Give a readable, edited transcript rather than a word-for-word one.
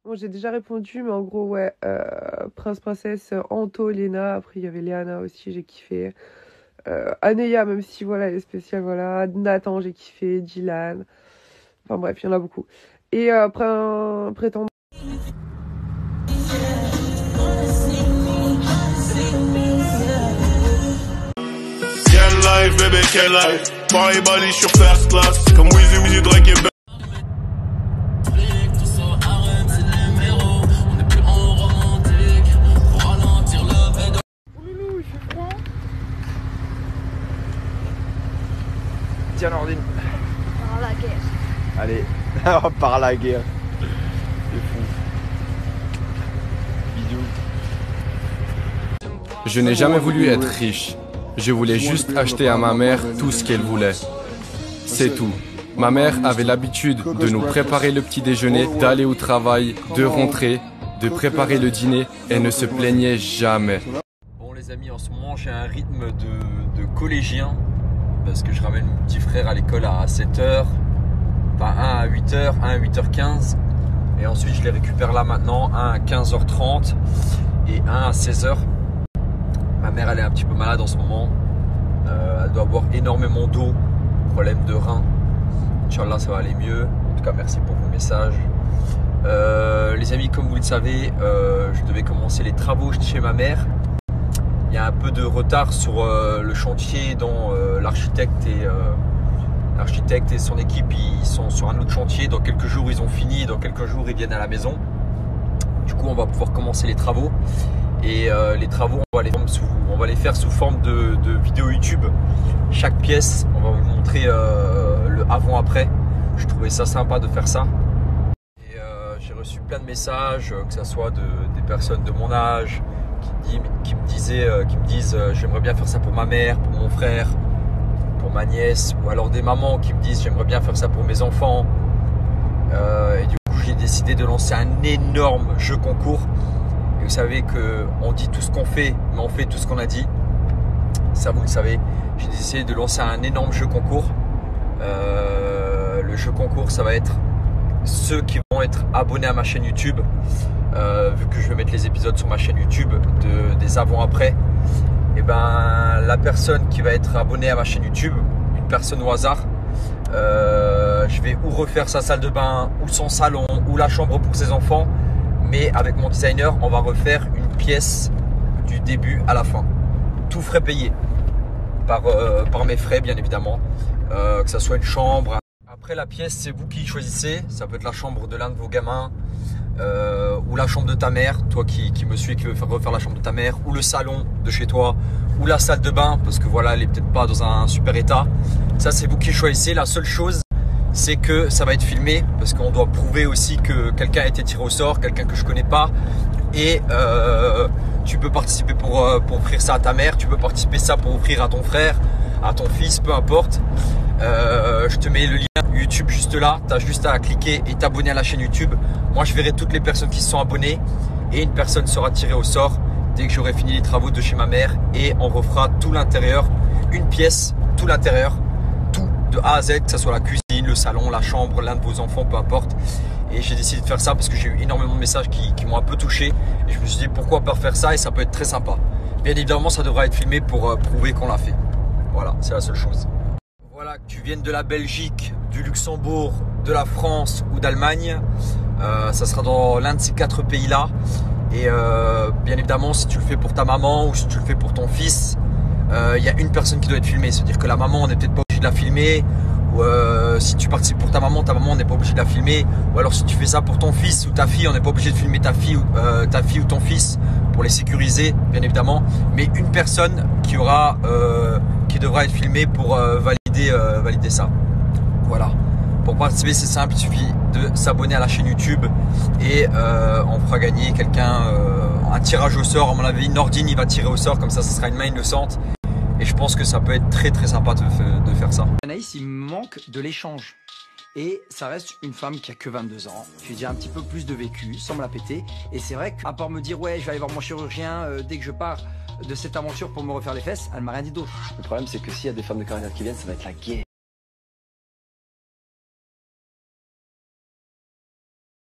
Bon, j'ai déjà répondu, mais en gros, ouais, Prince, Princesse, Anto, Léna. Après, il y avait Léana aussi, j'ai kiffé. Aneya, même si, voilà, elle est spéciale, voilà. Nathan, j'ai kiffé. Dylan. Enfin bref, il y en a beaucoup. Et prétendant. Quelle life, bébé, quelle life. Paris, Bali, sur first class. Comme Weezy, Drake et Tiens Nordine. Par la guerre. Allez, par la guerre. C'est fou. Bisous. Je n'ai jamais voulu être riche. Je voulais juste acheter à ma mère tout ce qu'elle voulait. C'est tout. Ma mère avait l'habitude de nous préparer le petit déjeuner, d'aller au travail, de rentrer, de préparer le dîner et ne se plaignait jamais. Bon les amis, en ce moment j'ai un rythme de collégien parce que je ramène mon petit frère à l'école à 7h, enfin un à 8h, un à 8h15 et ensuite je les récupère là maintenant, un à 15h30 et un à 16h. Ma mère elle est un petit peu malade en ce moment, elle doit boire énormément d'eau, problème de rein. Inch'Allah ça va aller mieux, en tout cas merci pour vos messages. Les amis, comme vous le savez, je devais commencer les travaux chez ma mère. Il y a un peu de retard sur le chantier dont l'architecte et son équipe ils sont sur un autre chantier. Dans quelques jours ils ont fini, dans quelques jours ils viennent à la maison. Du coup on va pouvoir commencer les travaux. Et les travaux on va les faire sous forme de vidéo YouTube. Chaque pièce on va vous montrer le avant-après. Je trouvais ça sympa de faire ça. Et j'ai reçu plein de messages, que ce soit des personnes de mon âge qui me disent j'aimerais bien faire ça pour ma mère, pour mon frère, pour ma nièce, ou alors des mamans qui me disent j'aimerais bien faire ça pour mes enfants. Et du coup j'ai décidé de lancer un énorme jeu concours. Et vous savez qu'on dit tout ce qu'on fait, mais on fait tout ce qu'on a dit. Ça vous le savez. J'ai décidé de lancer un énorme jeu concours. Le jeu concours ça va être ceux qui vont être abonnés à ma chaîne YouTube. Vu que je vais mettre les épisodes sur ma chaîne YouTube des avant-après, et ben la personne qui va être abonnée à ma chaîne YouTube, une personne au hasard, je vais ou refaire sa salle de bain, ou son salon, ou la chambre pour ses enfants, mais avec mon designer, on va refaire une pièce du début à la fin. Tout frais payé par mes frais, bien évidemment, que ça soit une chambre. Après la pièce, c'est vous qui choisissez. Ça peut être la chambre de l'un de vos gamins, ou la chambre de ta mère, toi qui me suis, qui veut refaire la chambre de ta mère, ou le salon de chez toi, ou la salle de bain, parce que voilà, elle est peut-être pas dans un super état. Ça, c'est vous qui choisissez. La seule chose, c'est que ça va être filmé, parce qu'on doit prouver aussi que quelqu'un a été tiré au sort, quelqu'un que je connais pas. Et tu peux participer pour offrir ça à ta mère, tu peux participer ça pour offrir à ton frère, à ton fils, peu importe. Je te mets le lien YouTube juste là, tu as juste à cliquer et t'abonner à la chaîne YouTube. Moi je verrai toutes les personnes qui se sont abonnées et une personne sera tirée au sort dès que j'aurai fini les travaux de chez ma mère, et on refera tout l'intérieur, une pièce, tout l'intérieur, tout de A à Z, que ce soit la cuisine, le salon, la chambre, l'un de vos enfants, peu importe. Et j'ai décidé de faire ça parce que j'ai eu énormément de messages qui m'ont un peu touché, et je me suis dit pourquoi pas faire ça, et ça peut être très sympa. Bien évidemment ça devra être filmé pour prouver qu'on l'a fait. Voilà, c'est la seule chose. Voilà, que tu viennes de la Belgique, du Luxembourg, de la France ou d'Allemagne, ça sera dans l'un de ces 4 pays-là. Et bien évidemment, si tu le fais pour ta maman ou si tu le fais pour ton fils, il y a une personne qui doit être filmée. C'est-à-dire que la maman, on n'est peut-être pas obligé de la filmer. Ou si tu participes pour ta maman, on n'est pas obligé de la filmer. Ou alors si tu fais ça pour ton fils ou ta fille, on n'est pas obligé de filmer ta fille ou ton fils pour les sécuriser, bien évidemment. Mais une personne qui devra être filmée pour valider ça. Voilà. Pour participer, c'est simple, il suffit de s'abonner à la chaîne YouTube et on fera gagner un tirage au sort. À mon avis, Nordine il va tirer au sort, comme ça sera une main innocente. Et je pense que ça peut être très très sympa de faire ça. Anaïs, il manque de l'échange. Et ça reste une femme qui a que 22 ans. Je vais dire un petit peu plus de vécu, sans me la péter. Et c'est vrai qu'à part me dire ouais, je vais aller voir mon chirurgien dès que je pars de cette aventure pour me refaire les fesses, elle m'a rien dit d'autre. Le problème, c'est que s'il y a des femmes de carrière qui viennent, ça va être la guerre.